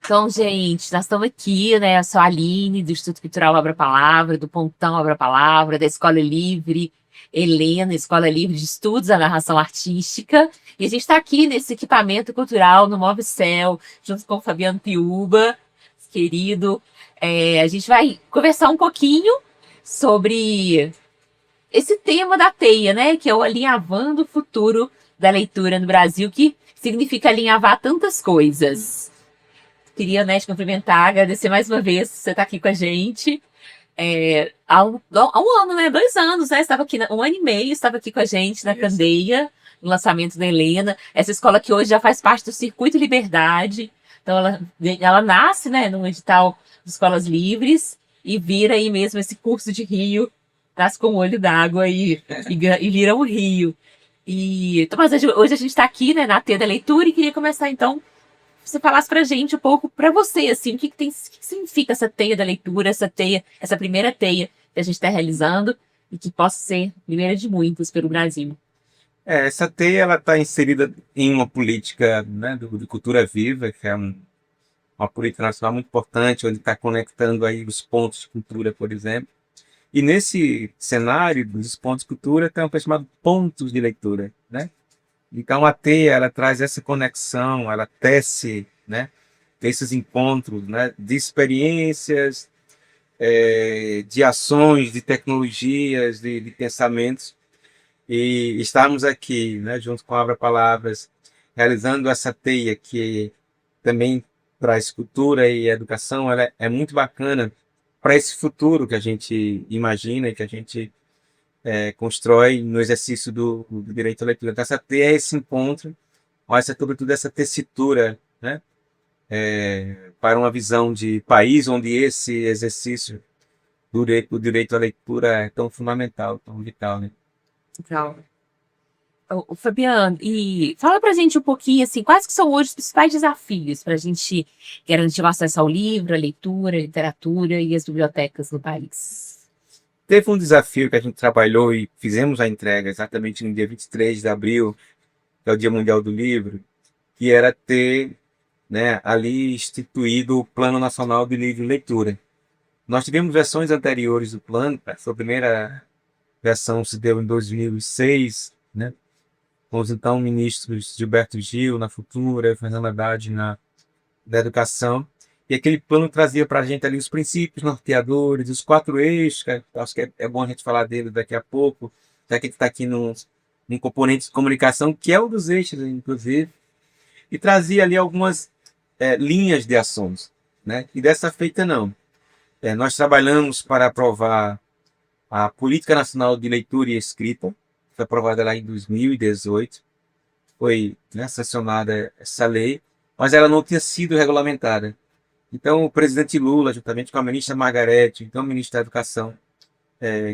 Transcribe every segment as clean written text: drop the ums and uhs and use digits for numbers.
Então, gente, nós estamos aqui, né? Eu sou a Aline, do Instituto Cultural Abra Palavra, do Pontão Abra Palavra, da Escola Livre Helena, Escola Livre de Estudos da Narração Artística. E a gente está aqui nesse equipamento cultural no Movicel, junto com o Fabiano Piuba, querido. A gente vai conversar um pouquinho sobre esse tema da teia, né? Que é o alinhavando o futuro da leitura no Brasil, que significa alinhavar tantas coisas. Queria, né, te cumprimentar, agradecer mais uma vez você estar aqui com a gente. Há um ano, né? 2 anos, né? Estava aqui, 1 ano e meio, estava aqui com a gente na Candeia, no lançamento da Helena. Essa escola que hoje já faz parte do Circuito Liberdade. Então, ela nasce, né, no edital de escolas livres e vira aí mesmo esse curso de Rio, nasce com o olho d'água e vira um rio. Então, mas hoje a gente está aqui, né, na T da Leitura e queria começar, então, você falasse pra gente um pouco, pra você, assim, o que significa essa teia da leitura, essa teia, essa primeira teia que a gente está realizando e que possa ser a primeira de muitas pelo Brasil. Essa teia ela está inserida em uma política, né, de cultura viva, que é uma política nacional muito importante, onde está conectando aí os pontos de cultura, por exemplo. E nesse cenário dos pontos de cultura tem um coisa chamado pontos de leitura, né? Então a teia ela traz essa conexão, ela tece, né, esses encontros, né, de experiências, de ações, de tecnologias, de pensamentos. E estarmos aqui, né, junto com a Abra Palavras, realizando essa teia que também traz cultura e educação, ela é muito bacana para esse futuro que a gente imagina e que a gente constrói no exercício do direito à leitura. Então, essa teia é esse encontro, mas é sobretudo essa tessitura, né, para uma visão de país onde esse exercício do direito à leitura é tão fundamental, tão vital, né? Legal. Fabiano, e fala pra gente um pouquinho, assim, quais que são hoje os principais desafios para a gente garantir o acesso ao livro, à leitura, à literatura e às bibliotecas no país? Teve um desafio que a gente trabalhou e fizemos a entrega exatamente no dia 23 de abril, que é o Dia Mundial do Livro, que era ter, né, ali instituído o Plano Nacional de Livro e Leitura. Nós tivemos versões anteriores do plano, a sua primeira versão se deu em 2006, né, com os então ministros Gilberto Gil na Cultura, Fernando Haddad da Educação, e aquele plano trazia para a gente ali os princípios norteadores, os 4 eixos, que acho que é bom a gente falar dele daqui a pouco, já que a gente está aqui num componente de comunicação, que é um dos eixos, inclusive, e trazia ali algumas linhas de ações, né? E dessa feita não. Nós trabalhamos para aprovar a Política Nacional de Leitura e Escrita, que foi aprovada lá em 2018, foi, né, sancionada essa lei, mas ela não tinha sido regulamentada. Então, o presidente Lula, juntamente com a ministra Margarete, então o ministro da Educação,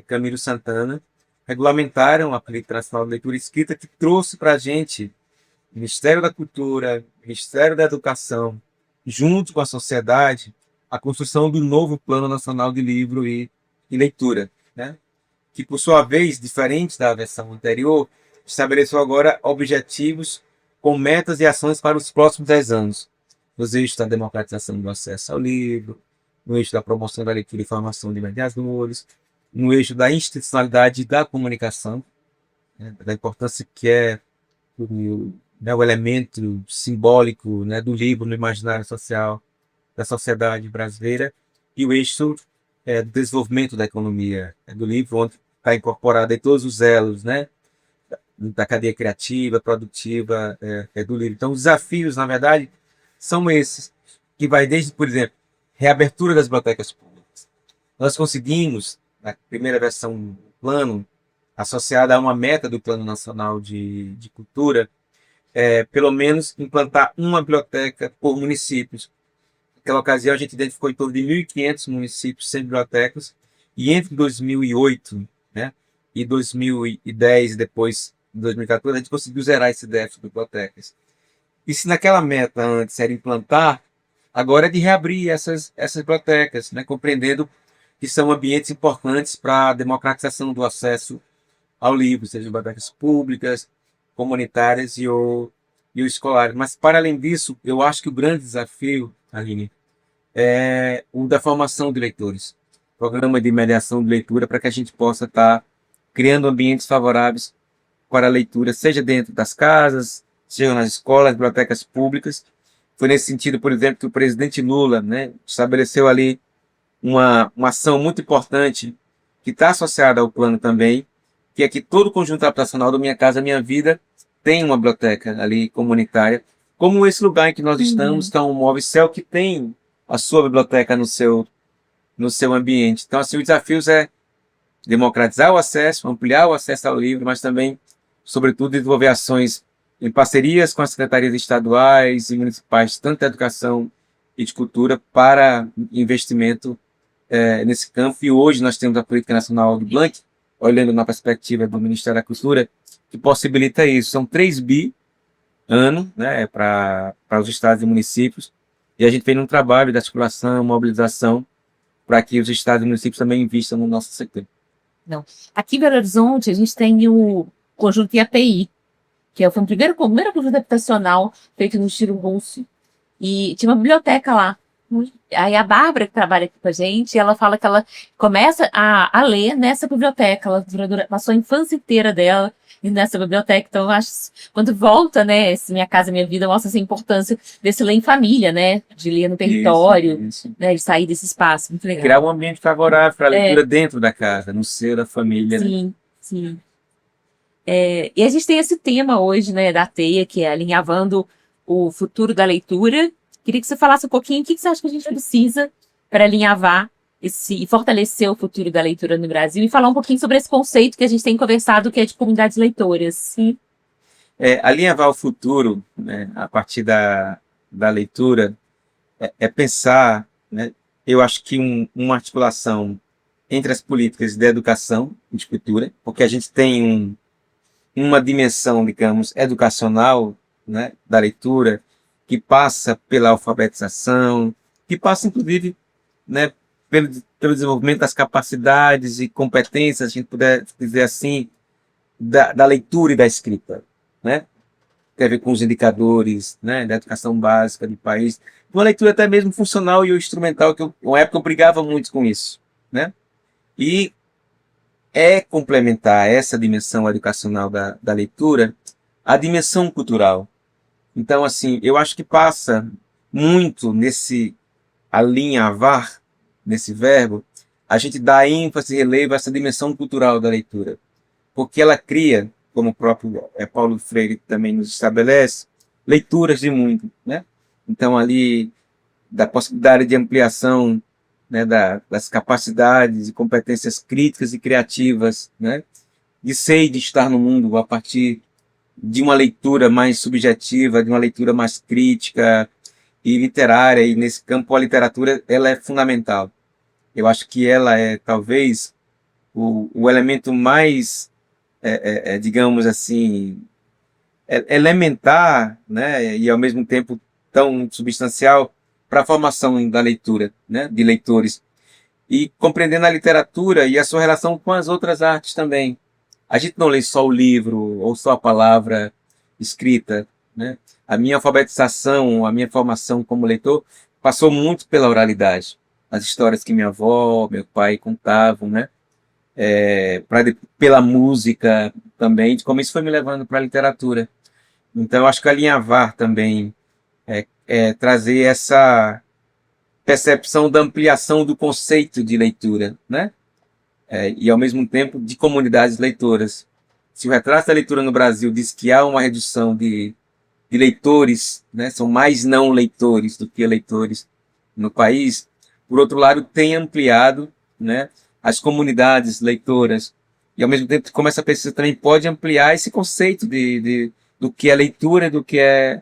Camilo Santana, regulamentaram a Política Nacional de Leitura e Escrita, que trouxe para a gente Ministério da Cultura, Ministério da Educação, junto com a sociedade, a construção do novo Plano Nacional de Livro e Leitura, né? Que, por sua vez, diferente da versão anterior, estabeleceu agora objetivos com metas e ações para os próximos 10 anos, nos eixos da democratização do acesso ao livro, no eixo da promoção da leitura e formação de mediadores, no eixo da institucionalidade da comunicação, né, da importância que é o elemento simbólico, né, do livro no imaginário social da sociedade brasileira, e o eixo do desenvolvimento da economia do livro, onde está incorporado em todos os elos, né, da cadeia criativa, produtiva do livro. Então, os desafios, na verdade, são esses, que vai desde, por exemplo, reabertura das bibliotecas públicas. Nós conseguimos, na primeira versão do plano, associada a uma meta do Plano Nacional de Cultura, pelo menos implantar uma biblioteca por municípios. Naquela ocasião, a gente identificou em torno de 1.500 municípios sem bibliotecas, e entre 2008, né, e 2010, e depois, em 2014, a gente conseguiu zerar esse déficit de bibliotecas. E se naquela meta antes era implantar, agora é de reabrir essas bibliotecas, né, compreendendo que são ambientes importantes para a democratização do acesso ao livro, seja bibliotecas públicas, comunitárias e o escolar. Mas, para além disso, eu acho que o grande desafio Aline, é o da formação de leitores. Programa de mediação de leitura para que a gente possa estar criando ambientes favoráveis para a leitura, seja dentro das casas, seja nas escolas, bibliotecas públicas. Foi nesse sentido, por exemplo, que o presidente Lula, né, estabeleceu ali uma ação muito importante que está associada ao plano também, que é que todo o conjunto habitacional do Minha Casa Minha Vida tem uma biblioteca ali comunitária, como esse lugar em que nós estamos, Uhum. que é um Movicel que tem a sua biblioteca no seu ambiente. Então, assim, o desafio é democratizar o acesso, ampliar o acesso ao livro, mas também, sobretudo, desenvolver ações em parcerias com as secretarias estaduais e municipais, tanto da educação e de cultura, para investimento nesse campo. E hoje nós temos a Política Nacional do Blanc, olhando na perspectiva do Ministério da Cultura, que possibilita isso. São 3 bi ano, né, para os estados e municípios, e a gente vem num trabalho de articulação, mobilização, para que os estados e municípios também investam no nosso setor. Não. Aqui em Belo Horizonte, a gente tem o conjunto IAPI, que foi o primeiro conjunto habitacional feito no estilo russo. E tinha uma biblioteca lá. Aí a Bárbara, que trabalha aqui com a gente, ela fala que ela começa a ler nessa biblioteca. Ela passou a infância inteira dela indo nessa biblioteca. Então, eu acho quando volta, né, esse Minha Casa Minha Vida, mostra essa importância desse ler em família, né? De ler no território, Isso. né? De sair desse espaço. Muito legal. Criar um ambiente favorável para a É, leitura dentro da casa, no seio da família, né? sim, sim. E a gente tem esse tema hoje, né, da TEIA, que é alinhavando o futuro da leitura. Queria que você falasse um pouquinho o que você acha que a gente precisa para alinhavar e fortalecer o futuro da leitura no Brasil e falar um pouquinho sobre esse conceito que a gente tem conversado, que é de comunidades leitoras. Sim. Alinhavar o futuro, né, a partir da leitura é pensar, né, eu acho que uma articulação entre as políticas de educação e de cultura, porque a gente tem uma dimensão, digamos, educacional, né, da leitura, que passa pela alfabetização, que passa, inclusive, né, pelo desenvolvimento das capacidades e competências, a gente puder dizer assim, da leitura e da escrita, né? Tem a ver com os indicadores, né, da educação básica do país. Uma leitura até mesmo funcional e instrumental, que uma época eu brigava muito com isso, né? E complementar essa dimensão educacional da leitura a dimensão cultural. Então, assim, eu acho que passa muito nesse alinhavar, nesse verbo, a gente dá ênfase e relevo a essa dimensão cultural da leitura, porque ela cria, como o próprio Paulo Freire também nos estabelece, leituras de mundo, né? Então, ali, da possibilidade de ampliação, né, das capacidades e competências críticas e criativas, né, de ser e de estar no mundo a partir de uma leitura mais subjetiva, de uma leitura mais crítica e literária, e nesse campo a literatura ela é fundamental. Eu acho que ela é talvez o elemento mais, digamos assim, elementar, né, e ao mesmo tempo tão substancial para a formação da leitura, né, de leitores, e compreendendo a literatura e a sua relação com as outras artes também. A gente não lê só o livro ou só a palavra escrita, né? A minha alfabetização, a minha formação como leitor passou muito pela oralidade. As histórias que minha avó, meu pai contavam, né? Pela música também, de como isso foi me levando para a literatura. Então, eu acho que alinhavar também trazer essa percepção da ampliação do conceito de leitura, né? E ao mesmo tempo de comunidades leitoras. Se o retrato da leitura no Brasil diz que há uma redução de leitores, né? São mais não leitores do que leitores no país, por outro lado, tem ampliado, né, as comunidades leitoras. E ao mesmo tempo, como essa pesquisa também pode ampliar esse conceito do que é leitura, do que é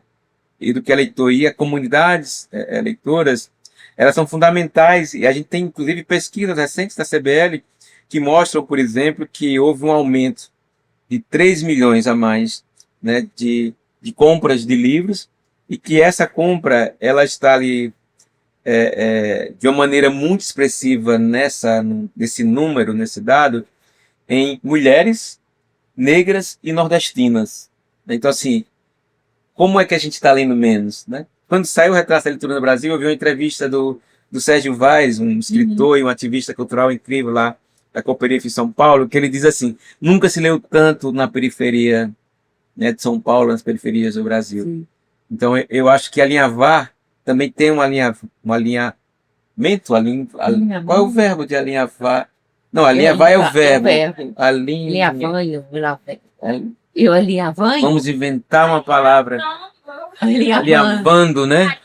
leitor. E as comunidades leitoras, elas são fundamentais, e a gente tem inclusive pesquisas recentes da CBL que mostram, por exemplo, que houve um aumento de 3 milhões a mais, né, compras de livros, e que essa compra ela está ali de uma maneira muito expressiva nesse número, nesse dado, em mulheres negras e nordestinas. Então, assim, como é que a gente está lendo menos, né? Quando saiu o Retrato da Leitura no Brasil, eu vi uma entrevista do Sérgio Vaz, um escritor e um ativista cultural incrível lá da Cooperifa em São Paulo, que ele diz assim: nunca se leu tanto na periferia, né, de São Paulo, nas periferias do Brasil. Sim. Então eu acho que alinhavar também tem um alinhamento. Qual é o verbo de alinhavar? Não, alinhavar é o verbo. Alinhavanho. Eu alinhavanho? Vamos inventar uma palavra. Alinhavando. Alinhavando, né?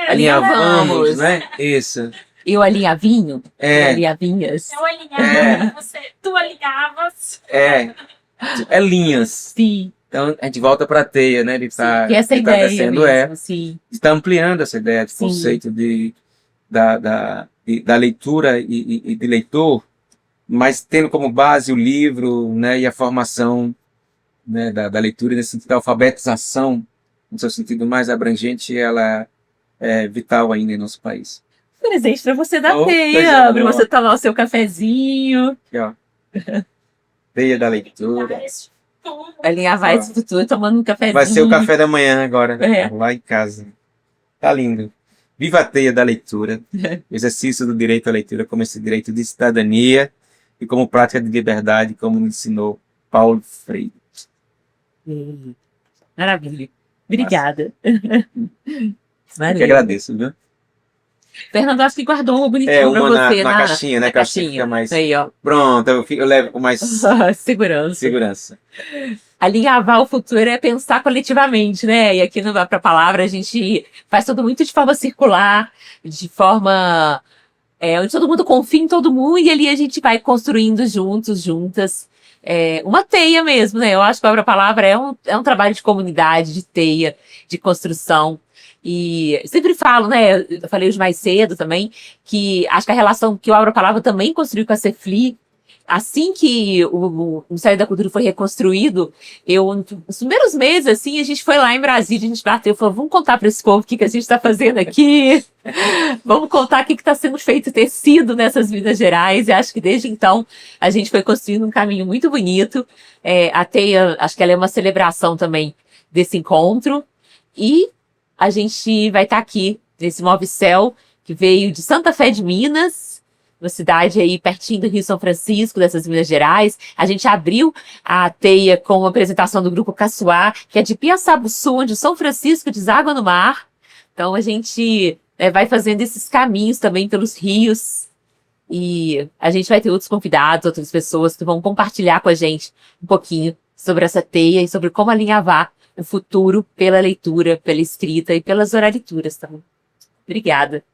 Alinhavamos, né? Isso. Eu alinhavinho? É. Eu alinhavinhas? Eu alinhava, tu alinhavas. É linhas. Sim. Então a gente volta para a teia, né? Ele está Que essa ideia descendo, mesmo, sim. está ampliando essa ideia de Sim. conceito da leitura e de leitor, mas tendo como base o livro, né? E a formação, né, da leitura nesse sentido da alfabetização, no seu sentido mais abrangente, ela é vital ainda em nosso país. Presente para você da Oh, coisa teia, para boa. você tomar o seu cafezinho. Aqui, ó. Teia da leitura. Alinhavar esse futuro tomando um cafezinho. Vai ser o café da manhã agora, É. lá em casa. Tá lindo. Viva a teia da leitura. Exercício do direito à leitura como esse direito de cidadania e como prática de liberdade, como nos ensinou Paulo Freire. Maravilha. Obrigada. Eu Valeu. que agradeço, viu? Fernando, acho que guardou um bonitinho para Uma você. na caixinha, né? Na Que eu acho que fica caixinha. mais... Aí, ó. Pronto, eu levo com mais Segurança. segurança. Alinhavar o futuro é pensar coletivamente, né? E aqui no Vá Pra Palavra a gente faz tudo muito de forma circular, de forma onde todo mundo confia em todo mundo e ali a gente vai construindo juntos, juntas, uma teia mesmo, né? Eu acho que a Vá Pra Palavra é um trabalho de comunidade, de teia, de construção. E sempre falo, né? Eu falei hoje mais cedo também, que acho que a relação que o Abra Palavra também construiu com a Cefli, assim que o Ministério da Cultura foi reconstruído, nos primeiros meses, assim, a gente foi lá em Brasília, a gente bateu e falou, vamos contar para esse povo o que a gente está fazendo aqui, vamos contar o que está sendo feito, tecido nessas Minas Gerais, e acho que desde então a gente foi construindo um caminho muito bonito. A teia, acho que ela é uma celebração também desse encontro, e a gente vai estar aqui nesse Move Céu, que veio de Santa Fé de Minas, uma cidade aí pertinho do Rio São Francisco, dessas Minas Gerais. A gente abriu a teia com uma apresentação do Grupo Caçoar, que é de Piaçabuçu, onde São Francisco deságua no mar. Então a gente vai fazendo esses caminhos também pelos rios. E a gente vai ter outros convidados, outras pessoas que vão compartilhar com a gente um pouquinho sobre essa teia e sobre como alinhavar o futuro pela leitura, pela escrita e pelas oralituras também. Obrigada.